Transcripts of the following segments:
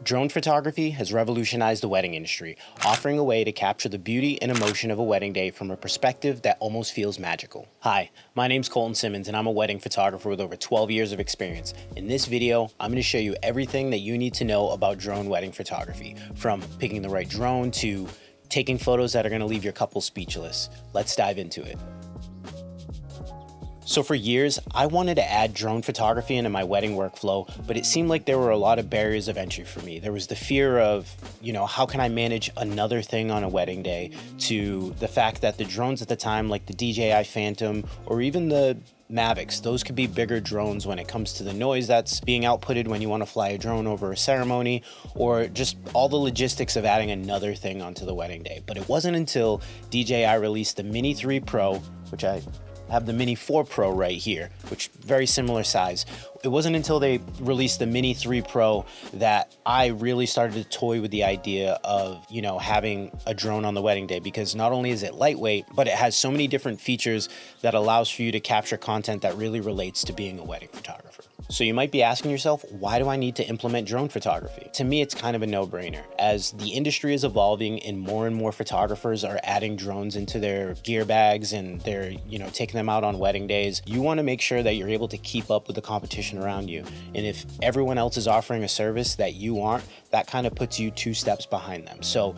Drone photography has revolutionized the wedding industry, offering a way to capture the beauty and emotion of a wedding day from a perspective that almost feels magical. Hi, my name's Colton Simmons and I'm a wedding photographer with over 12 years of experience. In this video, I'm going to show you everything that you need to know about drone wedding photography, from picking the right drone to taking photos that are going to leave your couple speechless. Let's dive into it. So for years, I wanted to add drone photography into my wedding workflow, but it seemed like there were a lot of barriers of entry for me. There was the fear of, how can I manage another thing on a wedding day, to the fact that the drones at the time, like the DJI Phantom or even the Mavics, those could be bigger drones when it comes to the noise that's being outputted when you want to fly a drone over a ceremony, or just all the logistics of adding another thing onto the wedding day. But it wasn't until DJI released the Mini 3 Pro, which I have the Mini 4 Pro right here, which very similar size. It wasn't until they released the Mini 3 Pro that I really started to toy with the idea of, having a drone on the wedding day, because not only is it lightweight, but it has so many different features that allows for you to capture content that really relates to being a wedding photographer. So you might be asking yourself, why do I need to implement drone photography? To me, it's kind of a no-brainer. As the industry is evolving and more photographers are adding drones into their gear bags and they're, taking them out on wedding days, you want to make sure that you're able to keep up with the competition around you. And if everyone else is offering a service that you aren't, that kind of puts you 2 steps behind them. So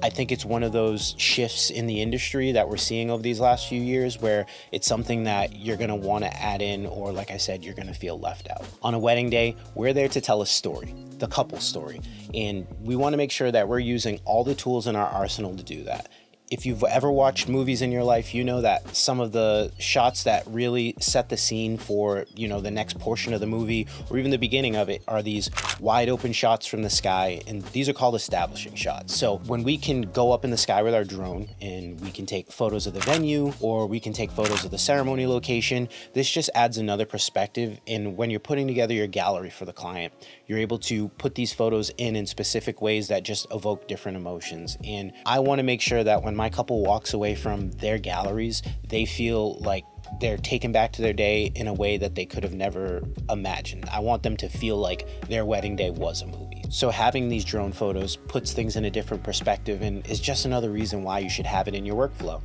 I think it's one of those shifts in the industry that we're seeing over these last few years, where it's something that you're going to want to add in, or like I said, you're going to feel left out. On a wedding day, we're there to tell a story, the couple's story, and we want to make sure that we're using all the tools in our arsenal to do that. If you've ever watched movies in your life, you know that some of the shots that really set the scene for, the next portion of the movie or even the beginning of it are these wide open shots from the sky, and these are called establishing shots. So when we can go up in the sky with our drone and we can take photos of the venue, or we can take photos of the ceremony location, this just adds another perspective. And when you're putting together your gallery for the client, you're able to put these photos in specific ways that just evoke different emotions. And I want to make sure that when my couple walks away from their galleries, they feel like they're taken back to their day in a way that they could have never imagined. I want them to feel like their wedding day was a movie. So having these drone photos puts things in a different perspective and is just another reason why you should have it in your workflow.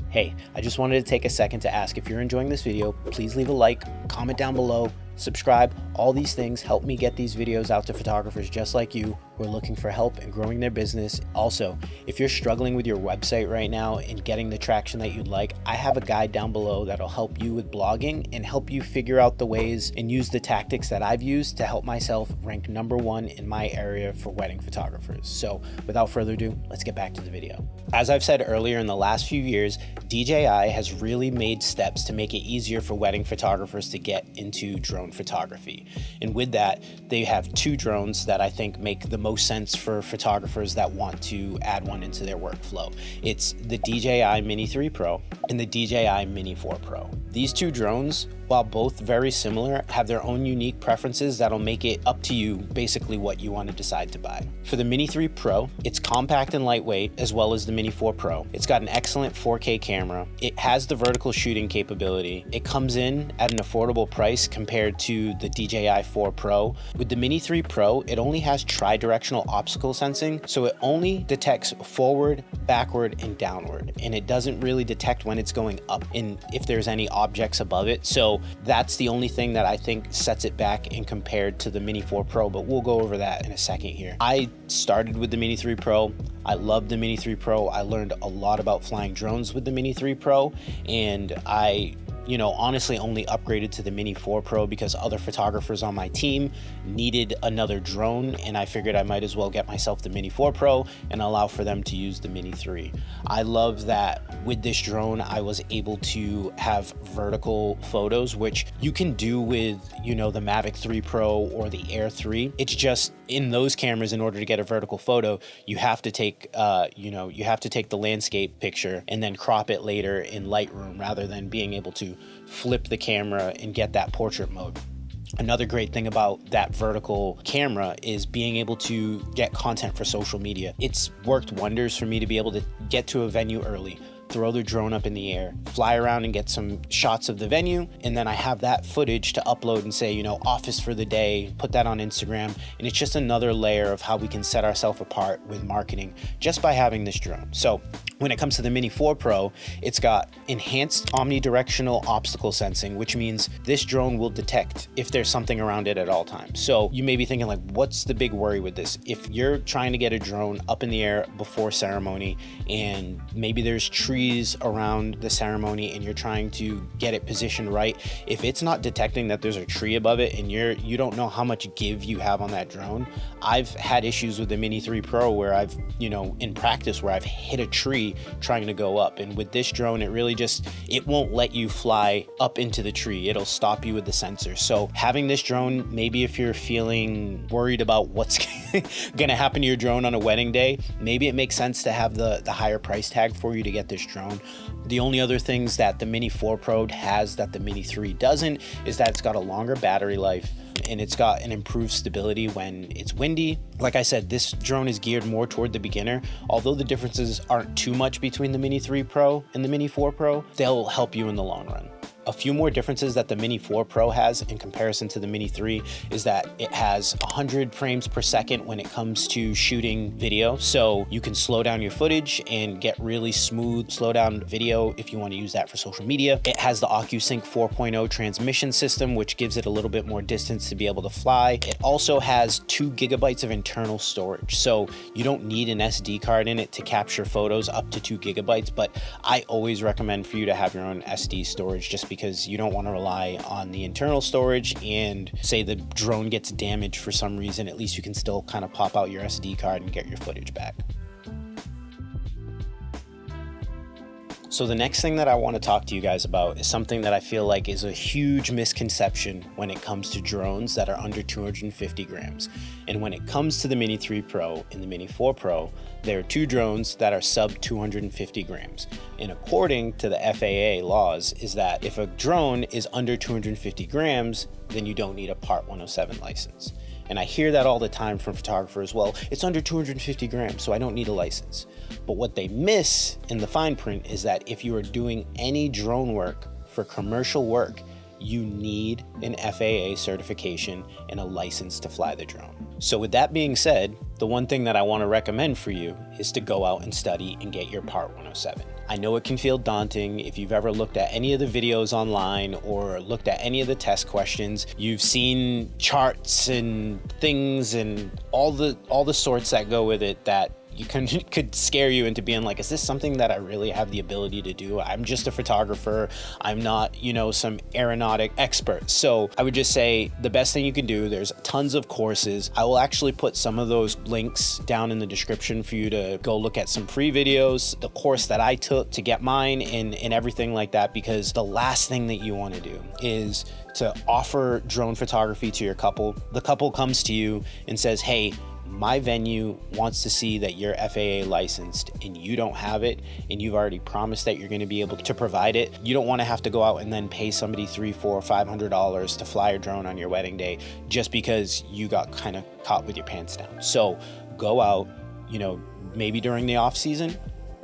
Hey, I just wanted to take a second to ask, if you're enjoying this video, please leave a like, comment down below, subscribe. All these things help me get these videos out to photographers just like you who are looking for help in growing their business. Also, if you're struggling with your website right now and getting the traction that you'd like, I have a guide down below that'll help you with blogging and help you figure out the ways and use the tactics that I've used to help myself rank #1 in my area for wedding photographers. So without further ado, let's get back to the video. As I've said earlier, in the last few years, DJI has really made steps to make it easier for wedding photographers to get into drone photography. And with that, they have 2 drones that I think make the most sense for photographers that want to add one into their workflow. It's the DJI Mini 3 Pro and the DJI Mini 4 Pro. These 2 drones, while both very similar, have their own unique preferences that'll make it up to you basically what you want to decide to buy. For the Mini 3 Pro, it's compact and lightweight, as well as the Mini 4 Pro. It's got an excellent 4K camera. It has the vertical shooting capability. It comes in at an affordable price compared to the DJI 4 Pro. With the Mini 3 Pro, it only has tri-directional obstacle sensing, so it only detects forward, backward, and downward, and it doesn't really detect when it's going up and if there's any objects above it. So that's the only thing that I think sets it back in compared to the Mini 4 Pro, but we'll go over that in a second here. I started with the Mini 3 Pro. I love the Mini 3 Pro. I learned a lot about flying drones with the Mini 3 Pro, and I honestly only upgraded to the Mini 4 Pro because other photographers on my team needed another drone, and I figured I might as well get myself the Mini 4 Pro and allow for them to use the Mini 3. I love that with this drone, I was able to have vertical photos, which you can do with, the Mavic 3 Pro or the Air 3. It's just in those cameras, in order to get a vertical photo, you have to take, the landscape picture and then crop it later in Lightroom, rather than being able to flip the camera and get that portrait mode. Another great thing about that vertical camera is being able to get content for social media. It's worked wonders for me to be able to get to a venue early, throw the drone up in the air, fly around and get some shots of the venue, and then I have that footage to upload and say, office for the day, put that on Instagram, and it's just another layer of how we can set ourselves apart with marketing just by having this drone. So when it comes to the Mini 4 Pro, it's got enhanced omnidirectional obstacle sensing, which means this drone will detect if there's something around it at all times. So you may be thinking like, what's the big worry with this? If you're trying to get a drone up in the air before ceremony and maybe there's trees around the ceremony and you're trying to get it positioned right, if it's not detecting that there's a tree above it and you don't know how much give you have on that drone. I've had issues with the Mini 3 Pro where I've, in practice where I've hit a tree trying to go up, and with this drone it won't let you fly up into the tree. It'll stop you with the sensor. So having this drone, maybe if you're feeling worried about what's gonna happen to your drone on a wedding day, maybe it makes sense to have the higher price tag for you to get this drone. The only other things that the Mini 4 Pro has that the Mini 3 doesn't is that it's got a longer battery life and it's got an improved stability when it's windy. Like I said, this drone is geared more toward the beginner. Although the differences aren't too much between the Mini 3 Pro and the Mini 4 Pro, they'll help you in the long run. A few more differences that the Mini 4 Pro has in comparison to the Mini 3 is that it has 100 frames per second when it comes to shooting video. So you can slow down your footage and get really smooth slow down video if you want to use that for social media. It has the OcuSync 4.0 transmission system, which gives it a little bit more distance to be able to fly. It also has 2 gigabytes of internal storage. So you don't need an SD card in it to capture photos up to 2 gigabytes, but I always recommend for you to have your own SD storage just because you don't want to rely on the internal storage, and say the drone gets damaged for some reason, at least you can still kind of pop out your SD card and get your footage back. So the next thing that I want to talk to you guys about is something that I feel like is a huge misconception when it comes to drones that are under 250 grams. And when it comes to the Mini 3 Pro and the Mini 4 Pro, there are 2 drones that are sub 250 grams. And according to the FAA laws is that if a drone is under 250 grams, then you don't need a Part 107 license. And I hear that all the time from photographers. Well, it's under 250 grams, so I don't need a license. But what they miss in the fine print is that if you are doing any drone work for commercial work, you need an FAA certification and a license to fly the drone. So with that being said, the one thing that I want to recommend for you is to go out and study and get your Part 107. I know it can feel daunting. If you've ever looked at any of the videos online or looked at any of the test questions, you've seen charts and things and all the sorts that go with it that could scare you into being like, is this something that I really have the ability to do? I'm just a photographer. I'm not, some aeronautic expert. So I would just say the best thing you can do, there's tons of courses. I will actually put some of those links down in the description for you to go look at some free videos, the course that I took to get mine and everything like that, because the last thing that you want to do is to offer drone photography to your couple. The couple comes to you and says, hey, my venue wants to see that you're FAA licensed and you don't have it, and you've already promised that you're going to be able to provide it. You don't want to have to go out and then pay somebody $300, $400, $500 to fly a drone on your wedding day just because you got kind of caught with your pants down. So go out, maybe during the off season,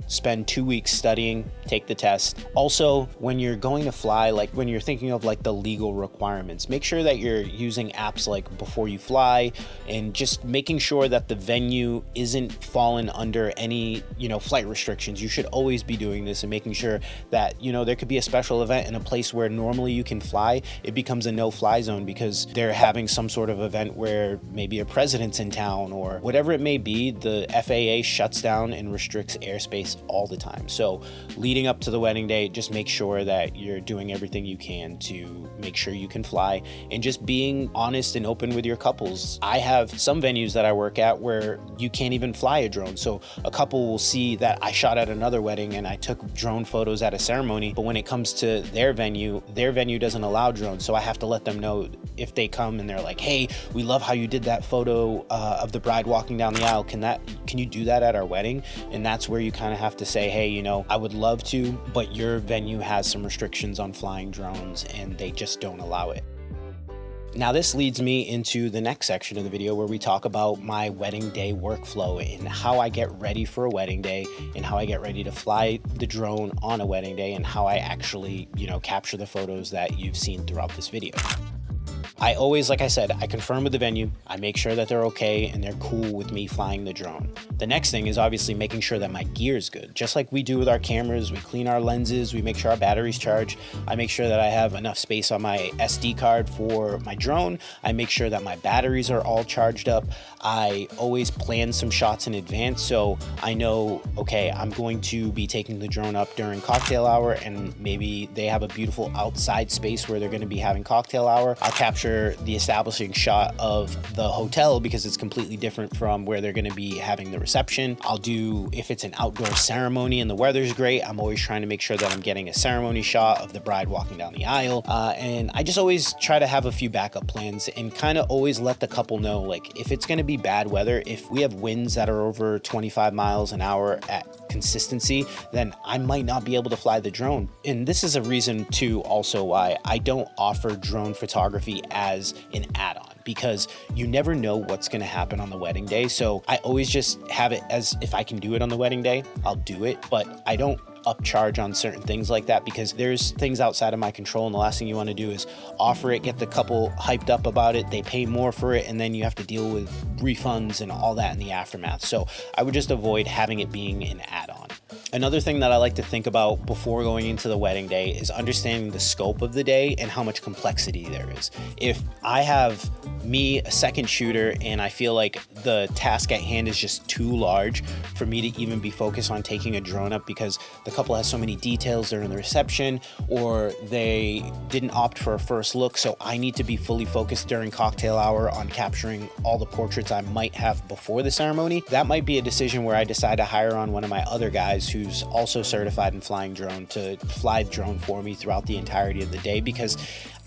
spend 2 weeks studying, take the test. Also, when you're going to fly, like when you're thinking of like the legal requirements, make sure that you're using apps like Before You Fly, and just making sure that the venue isn't fallen under any, flight restrictions. You should always be doing this and making sure that, there could be a special event in a place where normally you can fly, it becomes a no-fly zone because they're having some sort of event where maybe a president's in town or whatever it may be. The FAA shuts down and restricts airspace all the time. So leading up to the wedding day, just make sure that you're doing everything you can to make sure you can fly, and just being honest and open with your couples. I have some venues that I work at where you can't even fly a drone. So a couple will see that I shot at another wedding and I took drone photos at a ceremony, but when it comes to their venue doesn't allow drones. So I have to let them know if they come and they're like, hey, we love how you did that photo of the bride walking down the aisle. Can you do that at our wedding? And that's where you kind of have to say, hey, I would love to, but your venue has some restrictions on flying drones and they just don't allow it. Now this leads me into the next section of the video where we talk about my wedding day workflow and how I get ready for a wedding day and how I get ready to fly the drone on a wedding day and how I actually, capture the photos that you've seen throughout this video. I always, like I said, I confirm with the venue, I make sure that they're okay and they're cool with me flying the drone. The next thing is obviously making sure that my gear is good. Just like we do with our cameras, we clean our lenses, we make sure our battery's charged. I make sure that I have enough space on my SD card for my drone. I make sure that my batteries are all charged up. I always plan some shots in advance so I know, okay, I'm going to be taking the drone up during cocktail hour and maybe they have a beautiful outside space where they're going to be having cocktail hour. I'll capture the establishing shot of the hotel because it's completely different from where they're going to be having the reception. I'll do, if it's an outdoor ceremony and the weather's great, I'm always trying to make sure that I'm getting a ceremony shot of the bride walking down the aisle. And I just always try to have a few backup plans and kind of always let the couple know, like, if it's going to be bad weather, if we have winds that are over 25 miles an hour at consistency, then I might not be able to fly the drone. And this is a reason too also why I don't offer drone photography as an add-on, because you never know what's going to happen on the wedding day. So I always just have it as, if I can do it on the wedding day, I'll do it, but I don't upcharge on certain things like that because there's things outside of my control, and the last thing you want to do is offer it, get the couple hyped up about it, they pay more for it, and then you have to deal with refunds and all that in the aftermath. So I would just avoid having it being an add-on. Another thing that I like to think about before going into the wedding day is understanding the scope of the day and how much complexity there is. If I have me, a second shooter, and I feel like the task at hand is just too large for me to even be focused on taking a drone up because the couple has so many details during the reception or they didn't opt for a first look, so I need to be fully focused during cocktail hour on capturing all the portraits I might have before the ceremony, that might be a decision where I decide to hire on one of my other guys who's also certified in flying drone to fly the drone for me throughout the entirety of the day, because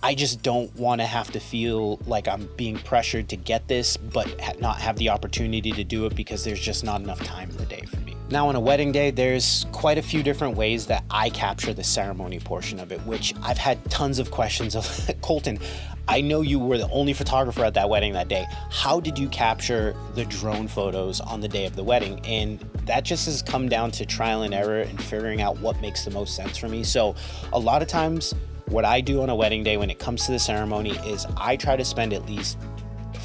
I just don't want to have to feel like I'm being pressured to get this but not have the opportunity to do it because there's just not enough time in the day for me. Now on a wedding day, there's quite a few different ways that I capture the ceremony portion of it, which I've had tons of questions of. Colton, I know you were the only photographer at that wedding that day. How did you capture the drone photos on the day of the wedding? And that just has come down to trial and error and figuring out what makes the most sense for me. So a lot of times what I do on a wedding day when it comes to the ceremony is I try to spend at least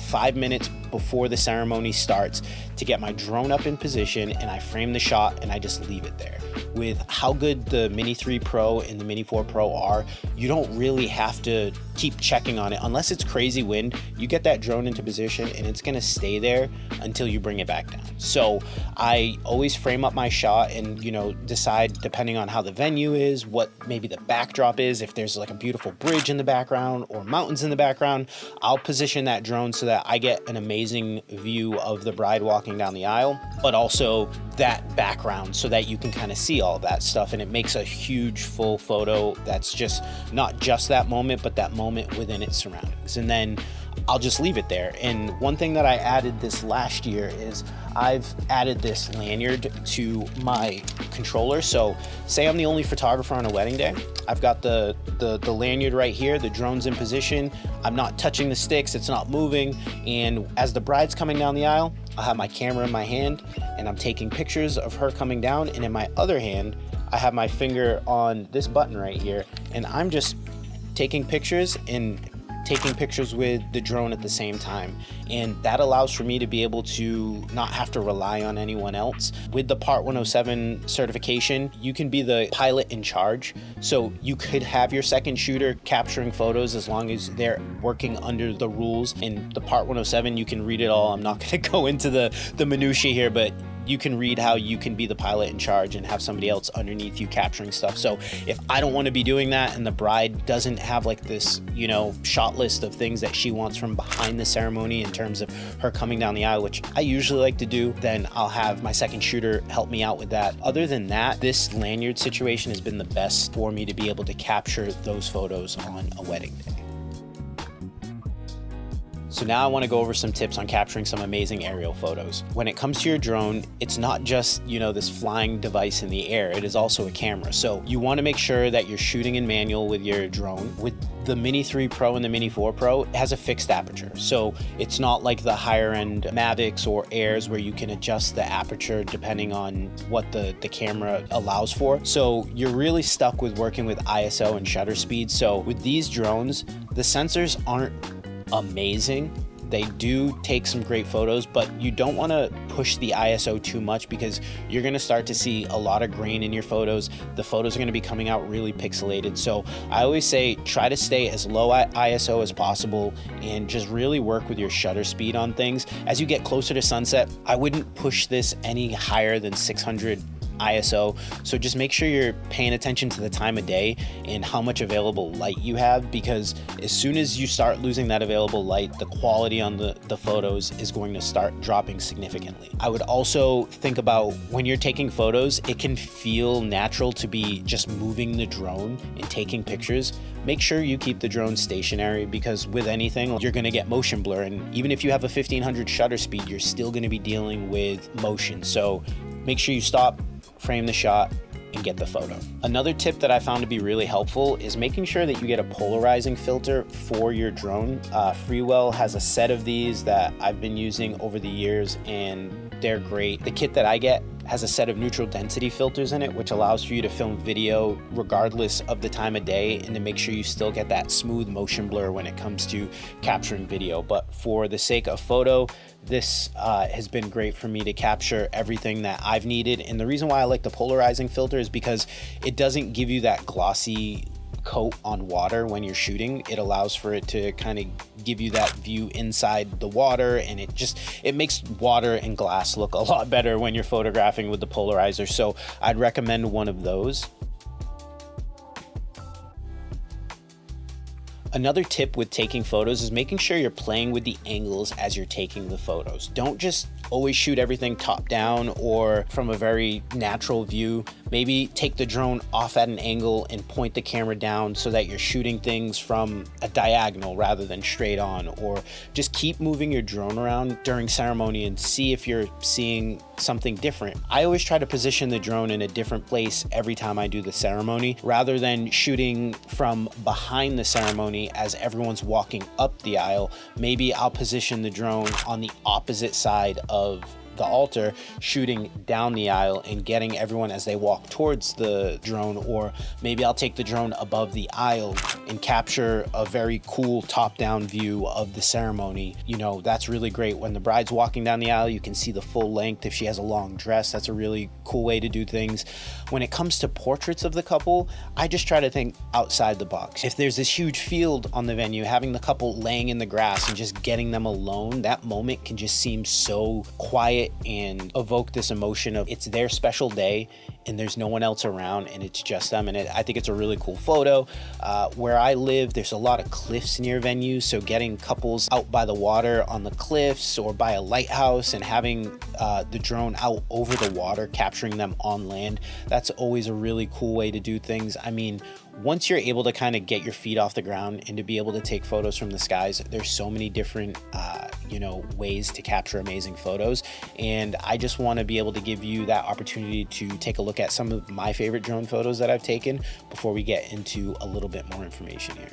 5 minutes before the ceremony starts to get my drone up in position, and I frame the shot and I just leave it there. With how good the Mini 3 Pro and the Mini 4 Pro are, you don't really have to keep checking on it. Unless it's crazy wind, you get that drone into position and it's gonna stay there until you bring it back down. So I always frame up my shot and, decide depending on how the venue is, what maybe the backdrop is. If there's like a beautiful bridge in the background or mountains in the background, I'll position that drone so that I get an amazing view of the bride walking down the aisle, but also that background so that you can kind of see all that stuff, and it makes a huge full photo that's just not just that moment, but that moment within its surroundings. And then I'll just leave it there. And one thing that I added this last year is I've added this lanyard to my controller. So say I'm the only photographer on a wedding day, I've got the lanyard right here, the drone's in position, I'm not touching the sticks, it's not moving, and as the bride's coming down the aisle, I have my camera in my hand and I'm taking pictures of her coming down, and in my other hand I have my finger on this button right here, and I'm just taking pictures and taking pictures with the drone at the same time. And that allows for me to be able to not have to rely on anyone else. With the Part 107 certification, you can be the pilot in charge. So you could have your second shooter capturing photos as long as they're working under the rules. In the Part 107, you can read it all. I'm not going to go into the minutiae here, but you can read how you can be the pilot in charge and have somebody else underneath you capturing stuff. So if I don't want to be doing that and the bride doesn't have like this, shot list of things that she wants from behind the ceremony in terms of her coming down the aisle, which I usually like to do, then I'll have my second shooter help me out with that. Other than that, this lanyard situation has been the best for me to be able to capture those photos on a wedding day. So now I want to go over some tips on capturing some amazing aerial photos. When it comes to your drone, it's not just, this flying device in the air, it is also a camera. So you want to make sure that you're shooting in manual with your drone. With the Mini 3 Pro and the Mini 4 Pro, it has a fixed aperture. So it's not like the higher end Mavics or Airs where you can adjust the aperture depending on what the camera allows for. So you're really stuck with working with ISO and shutter speed. So with these drones, the sensors aren't amazing. They do take some great photos, but you don't want to push the ISO too much because you're going to start to see a lot of grain in your photos. The photos are going to be coming out really pixelated. So I always say try to stay as low ISO as possible and just really work with your shutter speed on things. As you get closer to sunset, I wouldn't push this any higher than 600 ISO. So just make sure you're paying attention to the time of day and how much available light you have, because as soon as you start losing that available light, the quality on the photos is going to start dropping significantly. I would also think about when you're taking photos, it can feel natural to be just moving the drone and taking pictures. Make sure you keep the drone stationary, because with anything, you're going to get motion blur. And even if you have a 1500 shutter speed, you're still going to be dealing with motion. So make sure you stop, frame the shot, and get the photo. Another tip that I found to be really helpful is making sure that you get a polarizing filter for your drone. Freewell has a set of these that I've been using over the years, and they're great. The kit that I get has a set of neutral density filters in it, which allows for you to film video regardless of the time of day and to make sure you still get that smooth motion blur when it comes to capturing video. But for the sake of photo, this has been great for me to capture everything that I've needed. And the reason why I like the polarizing filter is because it doesn't give you that glossy coat on water when you're shooting. It allows for it to kind of give you that view inside the water, and it makes water and glass look a lot better when you're photographing with the polarizer. So I'd recommend one of those. Another tip with taking photos is making sure you're playing with the angles as you're taking the photos. Don't just always shoot everything top down or from a very natural view. Maybe take the drone off at an angle and point the camera down so that you're shooting things from a diagonal rather than straight on, or just keep moving your drone around during ceremony and see if you're seeing something different. I always try to position the drone in a different place every time I do the ceremony, rather than shooting from behind the ceremony as everyone's walking up the aisle. Maybe I'll position the drone on the opposite side of the altar, shooting down the aisle and getting everyone as they walk towards the drone. Or maybe I'll take the drone above the aisle and capture a very cool top-down view of the ceremony. That's really great. When the bride's walking down the aisle, you can see the full length. If she has a long dress, that's a really cool way to do things. When it comes to portraits of the couple, I just try to think outside the box. If there's this huge field on the venue, having the couple laying in the grass and just getting them alone, that moment can just seem so quiet and evoke this emotion of it's their special day and there's no one else around and it's just them. And I think it's a really cool photo. Where I live, there's a lot of cliffs near venues, so getting couples out by the water on the cliffs or by a lighthouse and having the drone out over the water, capturing them on land, that's always a really cool way to do things. I mean, once you're able to kind of get your feet off the ground and to be able to take photos from the skies, there's so many different ways to capture amazing photos. And I just want to be able to give you that opportunity to take a look at some of my favorite drone photos that I've taken before we get into a little bit more information here.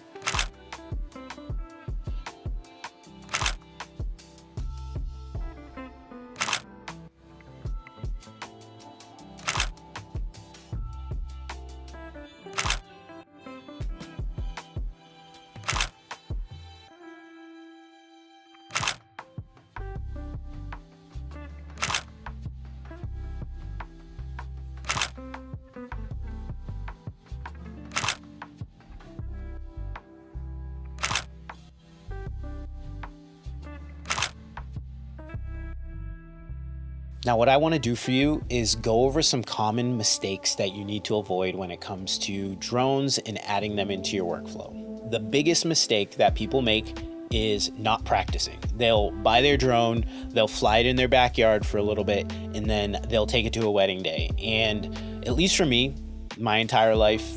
Now, what I want to do for you is go over some common mistakes that you need to avoid when it comes to drones and adding them into your workflow. The biggest mistake that people make is not practicing. They'll buy their drone, they'll fly it in their backyard for a little bit, and then they'll take it to a wedding day. And at least for me, my entire life,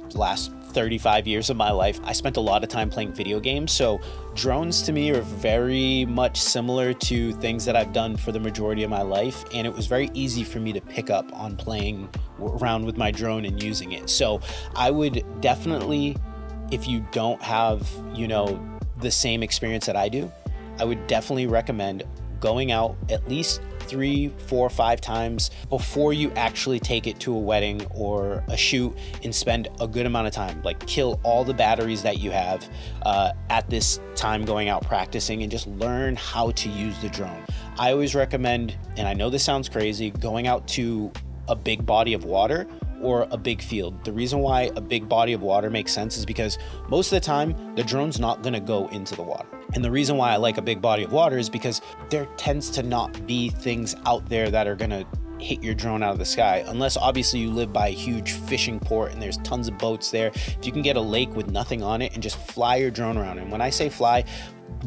the last 35 years of my life, I spent a lot of time playing video games. So Drones to me are very much similar to things that I've done for the majority of my life, and it was very easy for me to pick up on playing around with my drone and using it. So I would definitely, if you don't have, the same experience that I do, I would definitely recommend going out at least 3, 4, 5 times before you actually take it to a wedding or a shoot, and spend a good amount of time. Like, kill all the batteries that you have at this time going out practicing, and just learn how to use the drone. I always recommend, and I know this sounds crazy, going out to a big body of water or a big field. The reason why a big body of water makes sense is because most of the time the drone's not gonna go into the water. And the reason why I like a big body of water is because there tends to not be things out there that are gonna hit your drone out of the sky, unless obviously you live by a huge fishing port and there's tons of boats there. If you can get a lake with nothing on it and just fly your drone around, and when I say fly,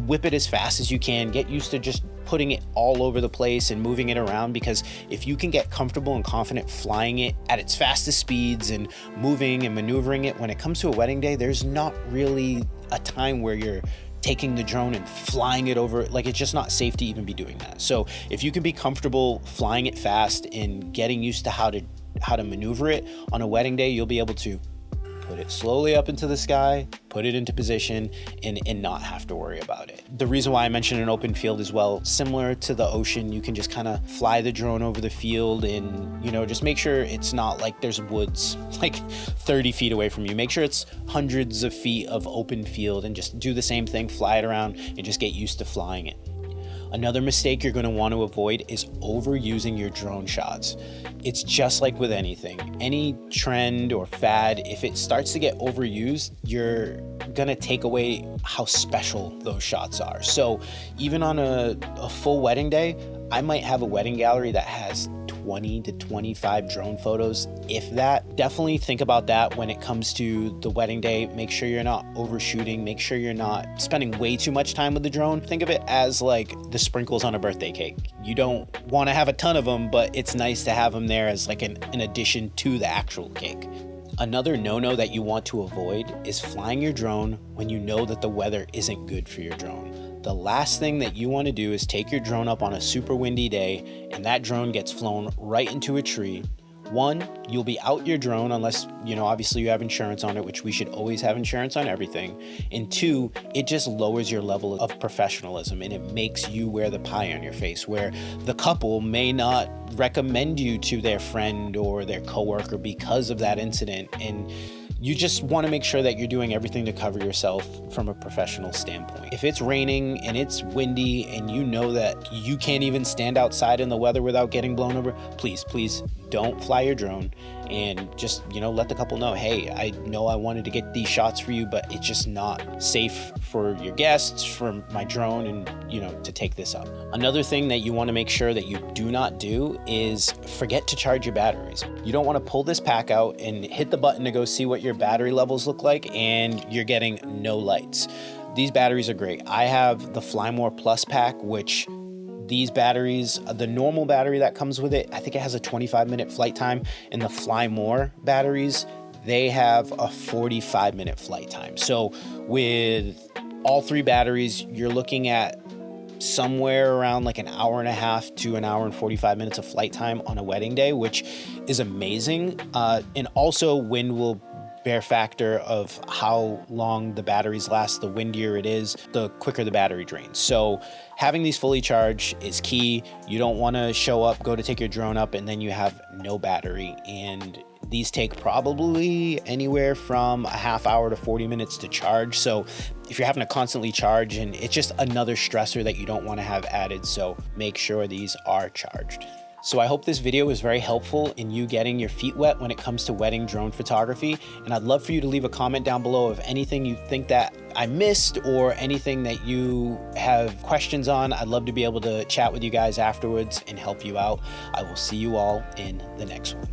whip it as fast as you can, get used to just putting it all over the place and moving it around, because if you can get comfortable and confident flying it at its fastest speeds and moving and maneuvering it, when it comes to a wedding day, there's not really a time where you're taking the drone and flying it over. Like, it's just not safe to even be doing that. So if you can be comfortable flying it fast and getting used to how to maneuver it on a wedding day, you'll be able to put it slowly up into the sky, put it into position, and not have to worry about it. The reason why I mentioned an open field as well, similar to the ocean, you can just kind of fly the drone over the field and, just make sure it's not like there's woods like 30 feet away from you. Make sure it's hundreds of feet of open field, and just do the same thing, fly it around, and just get used to flying it. Another mistake you're going to want to avoid is overusing your drone shots. It's just like with anything, any trend or fad, if it starts to get overused, you're going to take away how special those shots are. So even on a full wedding day, I might have a wedding gallery that has 20 to 25 drone photos, if that. Definitely think about that when it comes to the wedding day. Make sure you're not overshooting. Make sure you're not spending way too much time with the drone. Think of it as like the sprinkles on a birthday cake. You don't want to have a ton of them, but it's nice to have them there as like an addition to the actual cake. Another no-no that you want to avoid is flying your drone when you know that the weather isn't good for your drone. The last thing that you want to do is take your drone up on a super windy day and that drone gets flown right into a tree. One, you'll be out your drone unless, obviously you have insurance on it, which we should always have insurance on everything. And two, it just lowers your level of professionalism, and it makes you wear the pie on your face, where the couple may not recommend you to their friend or their coworker because of that incident. And you just want to make sure that you're doing everything to cover yourself from a professional standpoint. If it's raining and it's windy and you know that you can't even stand outside in the weather without getting blown over, please don't fly your drone, and just, let the couple know, hey, I know I wanted to get these shots for you, but it's just not safe for your guests, for my drone, and, to take this up. Another thing that you want to make sure that you do not do is forget to charge your batteries. You don't want to pull this pack out and hit the button to go see what your battery levels look like, and you're getting no lights. These batteries are great. I have the Fly More Plus pack, which these batteries, the normal battery that comes with it, I think it has a 25-minute flight time, and the Fly More batteries, they have a 45-minute flight time. So with all 3 batteries, you're looking at somewhere around like an hour and a half to an hour and 45 minutes of flight time on a wedding day, which is amazing. And also wind will bear factor of how long the batteries last. The windier it is, the quicker the battery drains. So having these fully charged is key. You don't want to show up, go to take your drone up, and then you have no battery. And these take probably anywhere from a half hour to 40 minutes to charge. So if you're having to constantly charge, and it's just another stressor that you don't want to have added. So make sure these are charged. So I hope this video was very helpful in you getting your feet wet when it comes to wedding drone photography. And I'd love for you to leave a comment down below of anything you think that I missed or anything that you have questions on. I'd love to be able to chat with you guys afterwards and help you out. I will see you all in the next one.